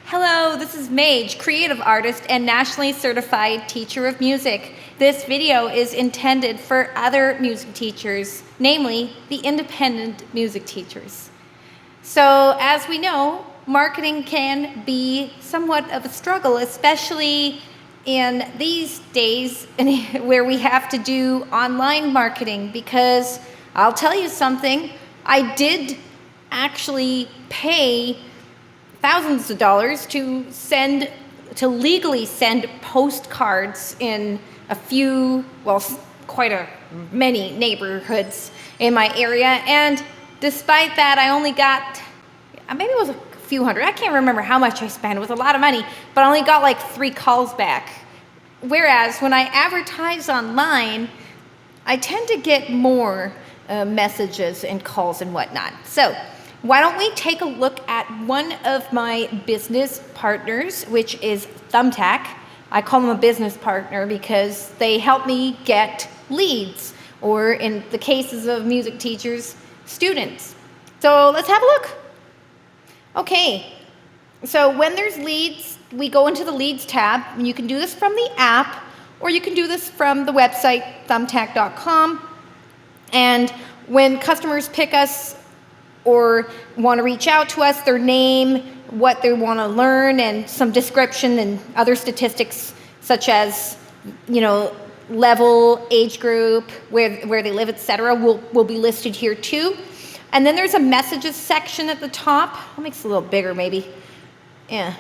Hello, this is Mage, creative artist and nationally certified teacher of music. This video is intended for other music teachers, namely the independent music teachers. So as we know, marketing can be somewhat of a struggle, especially in these days where we have to do online marketing, because I'll tell you something, I did actually pay thousands of dollars to legally send postcards in quite many neighborhoods in my area, and despite that, I only got, maybe it was a few hundred, I can't remember how much I spent, it was a lot of money, but I only got like 3 calls back. Whereas when I advertise online, I tend to get more messages and calls and whatnot. So why don't we take a look at one of my business partners, which is Thumbtack. I call them a business partner because they help me get leads, or in the cases of music teachers, students. So let's have a look. Okay, so when there's leads, we go into the leads tab, and you can do this from the app, or you can do this from the website, thumbtack.com. And when customers pick us or want to reach out to us, their name, what they want to learn, and some description and other statistics such as, level, age group, where they live, etc. will be listed here too. And then there's a messages section at the top. I'll make this a little bigger maybe. Yeah.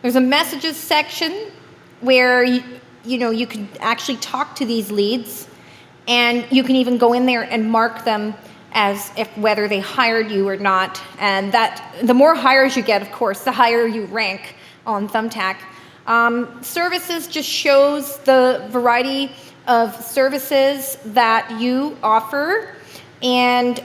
There's a messages section where you can actually talk to these leads, and you can even go in there and mark them as if whether they hired you or not. And that the more hires you get, of course, the higher you rank on Thumbtack. Services just shows the variety of services that you offer. And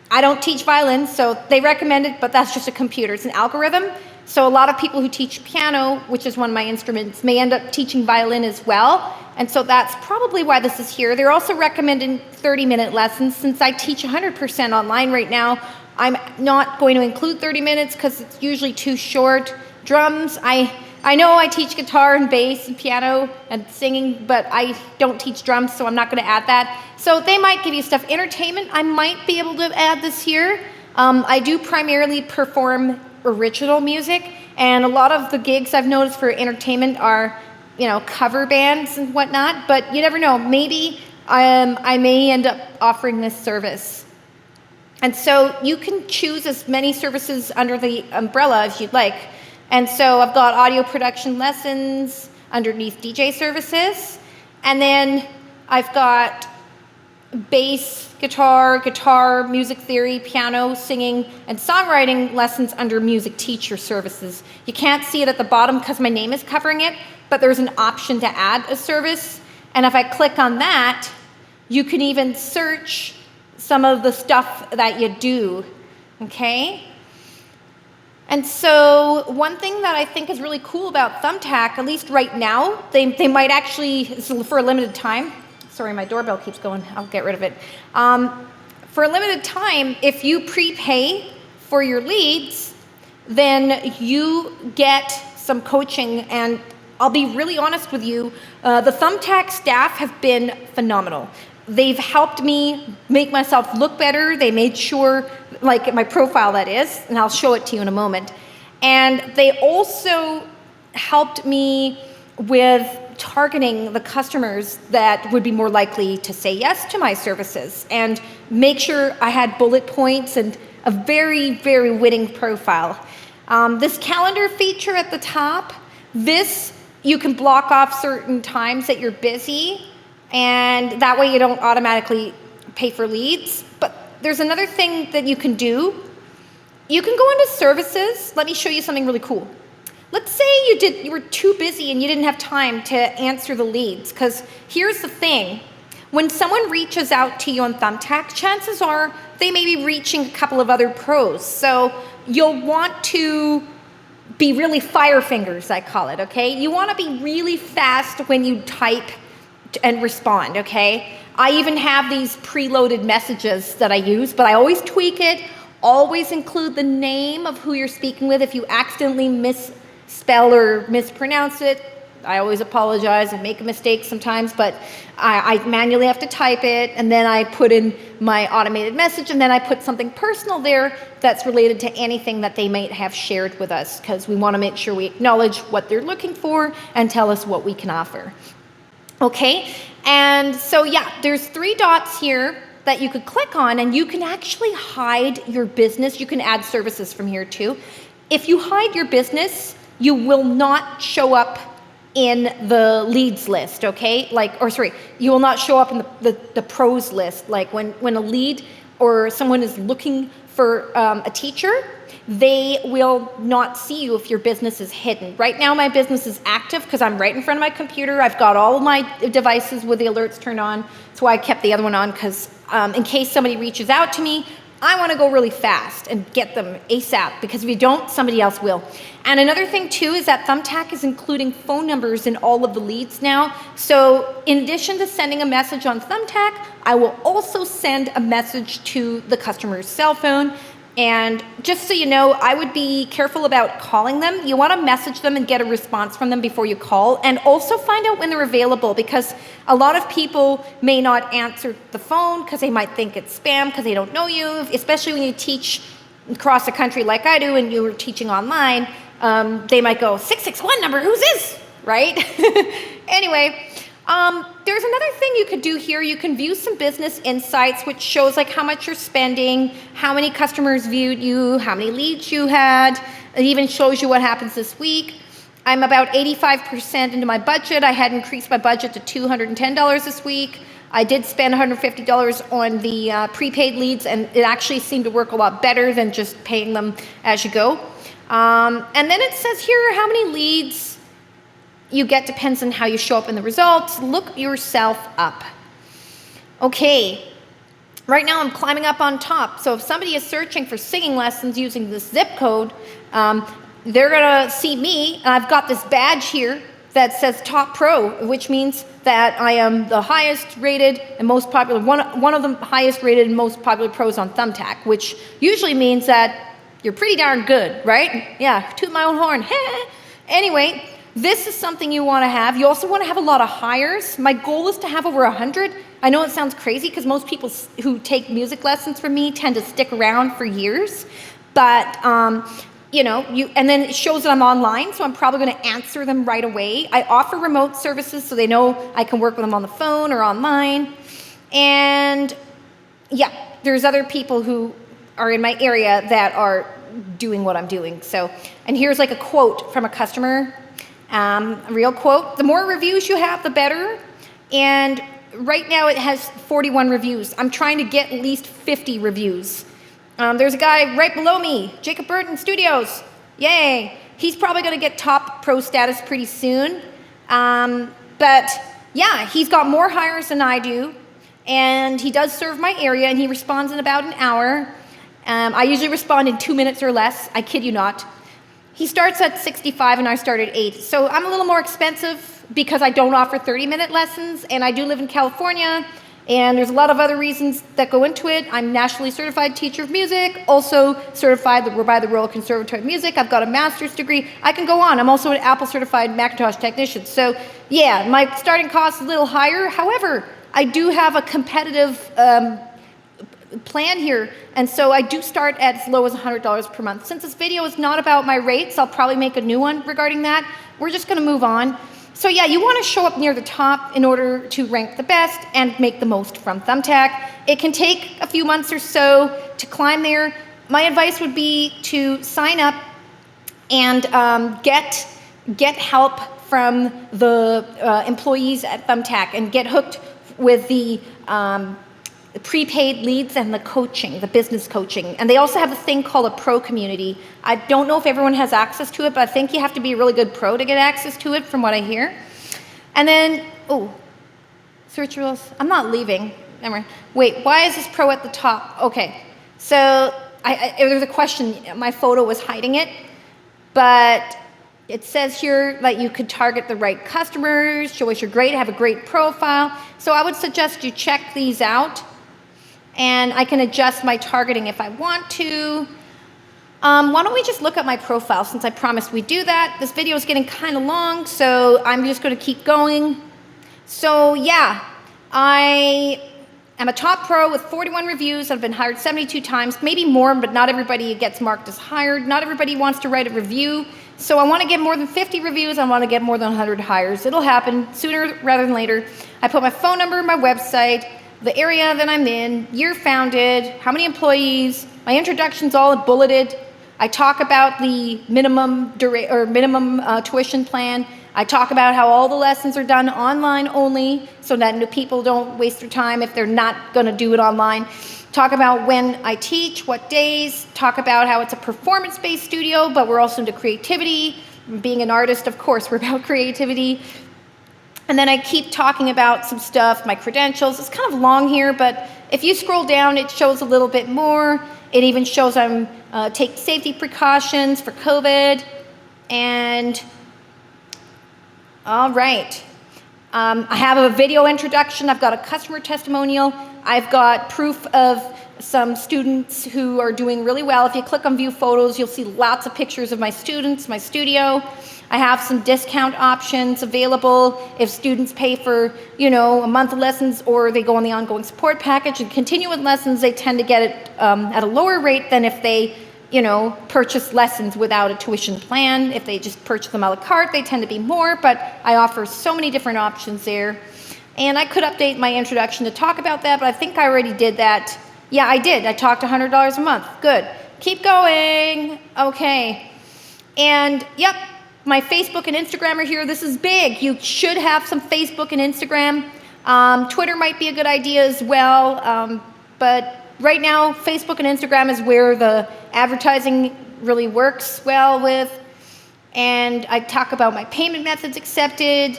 I don't teach violin, so they recommend it, but that's just a computer. It's an algorithm. So a lot of people who teach piano, which is one of my instruments, may end up teaching violin as well. And so that's probably why this is here. They're also recommending 30-minute lessons. Since I teach 100% online right now, I'm not going to include 30 minutes because it's usually too short. Drums, I know I teach guitar and bass and piano and singing, but I don't teach drums, so I'm not going to add that. So they might give you stuff. Entertainment, I might be able to add this here. I do primarily perform original music, and a lot of the gigs I've noticed for entertainment are cover bands and whatnot, but you never know, maybe I may end up offering this service. And so you can choose as many services under the umbrella as you'd like. And so I've got audio production lessons underneath DJ services, and then I've got bass, guitar, music theory, piano, singing, and songwriting lessons under music teacher services. You can't see it at the bottom because my name is covering it, but there's an option to add a service. And if I click on that, you can even search some of the stuff that you do, okay? And so one thing that I think is really cool about Thumbtack, at least right now, they might actually, for a limited time, sorry, my doorbell keeps going, I'll get rid of it. For a limited time, if you prepay for your leads, then you get some coaching, and I'll be really honest with you, the Thumbtack staff have been phenomenal. They've helped me make myself look better. They made sure, like my profile that is, and I'll show it to you in a moment. And they also helped me with targeting the customers that would be more likely to say yes to my services, and make sure I had bullet points and a very, very winning profile. This calendar feature at the top, you can block off certain times that you're busy, and that way you don't automatically pay for leads. But there's another thing that you can do. You can go into services. Let me show you something really cool. Let's say you were too busy and you didn't have time to answer the leads, because here's the thing. When someone reaches out to you on Thumbtack, chances are they may be reaching a couple of other pros. So you'll want to be really fire fingers, I call it, okay? You want to be really fast when you type and respond, okay? I even have these preloaded messages that I use, but I always tweak it, always include the name of who you're speaking with. If you accidentally spell or mispronounce it, I always apologize. I make a mistake sometimes, but I manually have to type it, and then I put in my automated message, and then I put something personal there that's related to anything that they might have shared with us, because we want to make sure we acknowledge what they're looking for and tell us what we can offer. Okay, and so yeah, there's 3 dots here that you could click on, and you can actually hide your business. You can add services from here too. If you hide your business, you will not show up in the leads list, okay? You will not show up in the pros list. Like when a lead or someone is looking for a teacher, they will not see you if your business is hidden. Right now my business is active because I'm right in front of my computer. I've got all of my devices with the alerts turned on. That's why I kept the other one on, because in case somebody reaches out to me, I want to go really fast and get them ASAP, because if you don't, somebody else will. And another thing too is that Thumbtack is including phone numbers in all of the leads now. So in addition to sending a message on Thumbtack, I will also send a message to the customer's cell phone. And just so you know, I would be careful about calling them. You want to message them and get a response from them before you call, and also find out when they're available, because a lot of people may not answer the phone because they might think it's spam because they don't know you, especially when you teach across the country like I do and you're teaching online. They might go, 661 number, who's this, right? Anyway, there's another thing you could do here. You can view some business insights, which shows like how much you're spending, how many customers viewed you, how many leads you had. It even shows you what happens this week. I'm about 85% into my budget. I had increased my budget to $210 this week. I did spend $150 on the prepaid leads, and it actually seemed to work a lot better than just paying them as you go. And then it says here how many leads you get depends on how you show up in the results. Look yourself up. Okay, right now I'm climbing up on top. So if somebody is searching for singing lessons using this zip code, they're gonna see me, and I've got this badge here that says Top Pro, which means that I am the highest rated and most popular, one of the highest rated and most popular pros on Thumbtack, which usually means that you're pretty darn good, right? Yeah, toot my own horn. Anyway, this is something you want to have. You also want to have a lot of hires. My goal is to have over 100. I know it sounds crazy because most people who take music lessons from me tend to stick around for years, but and then it shows that I'm online, so I'm probably going to answer them right away. I offer remote services, so they know I can work with them on the phone or online. And yeah, there's other people who are in my area that are doing what I'm doing. So, and here's like a quote from a customer. A real quote: the more reviews you have, the better. And right now it has 41 reviews. I'm trying to get at least 50 reviews. There's a guy right below me, Jacob Burton Studios. Yay. He's probably going to get top pro status pretty soon. But yeah, he's got more hires than I do. And he does serve my area, and he responds in about an hour. I usually respond in 2 minutes or less. I kid you not. He starts at 65 and I start at 8. So I'm a little more expensive because I don't offer 30-minute lessons, and I do live in California, and there's a lot of other reasons that go into it. I'm nationally certified teacher of music, also certified by the Royal Conservatory of Music. I've got a master's degree. I can go on. I'm also an Apple certified Macintosh technician. So yeah, my starting cost is a little higher. However, I do have a competitive plan here, and so I do start at as low as $100 per month. Since this video is not about my rates, I'll probably make a new one regarding that. We're just going to move on. So yeah, you want to show up near the top in order to rank the best and make the most from Thumbtack. It can take a few months or so to climb there. My advice would be to sign up and get help from the employees at Thumbtack, and get hooked with the prepaid leads and the coaching, the business coaching. And they also have a thing called a pro community. I don't know if everyone has access to it, but I think you have to be a really good pro to get access to it from what I hear. And then, search rules. I'm not leaving. Never mind. Wait, why is this pro at the top? Okay, so there's a question. My photo was hiding it, but it says here that you could target the right customers, show us you're great, have a great profile. So I would suggest you check these out. And I can adjust my targeting if I want to. Why don't we just look at my profile since I promised we'd do that. This video is getting kind of long, so I'm just going to keep going. So yeah, I am a top pro with 41 reviews. I've been hired 72 times, maybe more, but not everybody gets marked as hired. Not everybody wants to write a review. So I want to get more than 50 reviews. I want to get more than 100 hires. It'll happen sooner rather than later. I put my phone number, my website, the area that I'm in, year founded, how many employees. My introduction's all bulleted. I talk about the minimum tuition plan. I talk about how all the lessons are done online only so that people don't waste their time if they're not going to do it online. Talk about when I teach, what days. Talk about how it's a performance-based studio, but we're also into creativity. Being an artist, of course, we're about creativity. And then I keep talking about some stuff, my credentials. It's kind of long here, but if you scroll down, it shows a little bit more. It even shows I'm taking safety precautions for COVID. And all right. I have a video introduction. I've got a customer testimonial. I've got proof of some students who are doing really well. If you click on view photos, you'll see lots of pictures of my students, my studio. I have some discount options available if students pay for, a month of lessons or they go on the ongoing support package and continue with lessons. They tend to get it at a lower rate than if they, purchase lessons without a tuition plan. If they just purchase them a la carte, they tend to be more, but I offer so many different options there. And I could update my introduction to talk about that, but I think I already did that. Yeah, I did. I talked $100 a month. Good. Keep going. Okay. And yep, my Facebook and Instagram are here. This is big. You should have some Facebook and Instagram. Twitter might be a good idea as well. But right now, Facebook and Instagram is where the advertising really works well with. And I talk about my payment methods accepted,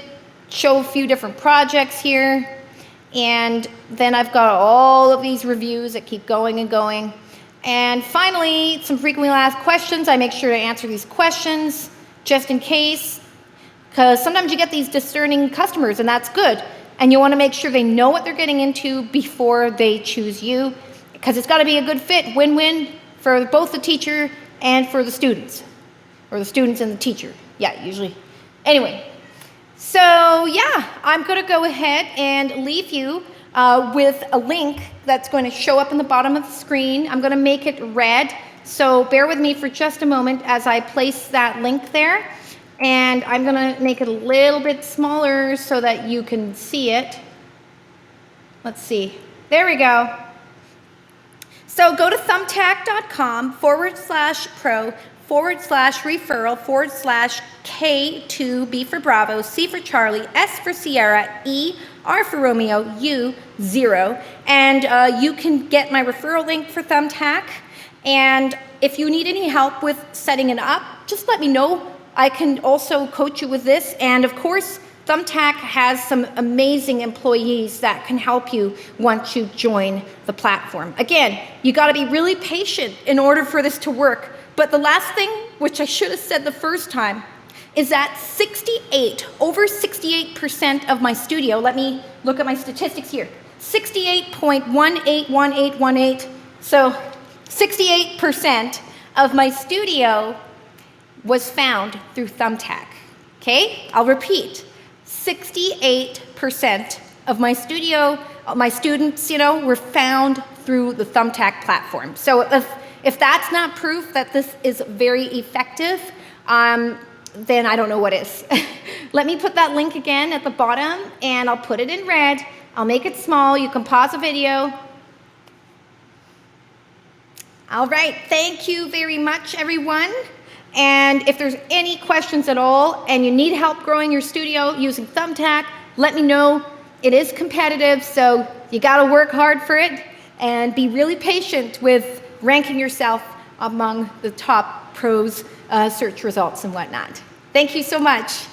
show a few different projects here. And then I've got all of these reviews that keep going and going. And finally, some frequently asked questions. I make sure to answer these questions just in case, because sometimes you get these discerning customers and that's good. And you want to make sure they know what they're getting into before they choose you, because it's got to be a good fit, win-win for both the teacher and for the students, or the students and the teacher. Yeah, usually. Anyway, so yeah, I'm going to go ahead and leave you with a link that's going to show up in the bottom of the screen. I'm going to make it red, so bear with me for just a moment as I place that link there. And I'm going to make it a little bit smaller so that you can see it. Let's see. There we go. So go to thumbtack.com/pro/referral/K2, B for Bravo, C for Charlie, S for Sierra, E, R for Romeo, U, 0. And you can get my referral link for Thumbtack. And if you need any help with setting it up, just let me know. I can also coach you with this. And of course, Thumbtack has some amazing employees that can help you once you join the platform. Again, you got to be really patient in order for this to work. But the last thing, which I should have said the first time, is that over 68% of my studio, let me look at my statistics here, 68.181818, so 68% of my studio was found through Thumbtack. Okay, I'll repeat. 68% of my studio, my students, were found through the Thumbtack platform. So if that's not proof that this is very effective, then I don't know what is. Let me put that link again at the bottom, and I'll put it in red. I'll make it small. You can pause the video. All right, thank you very much, everyone. And if there's any questions at all and you need help growing your studio using Thumbtack, let me know. It is competitive, so you got to work hard for it and be really patient with ranking yourself among the top pros search results and whatnot. Thank you so much.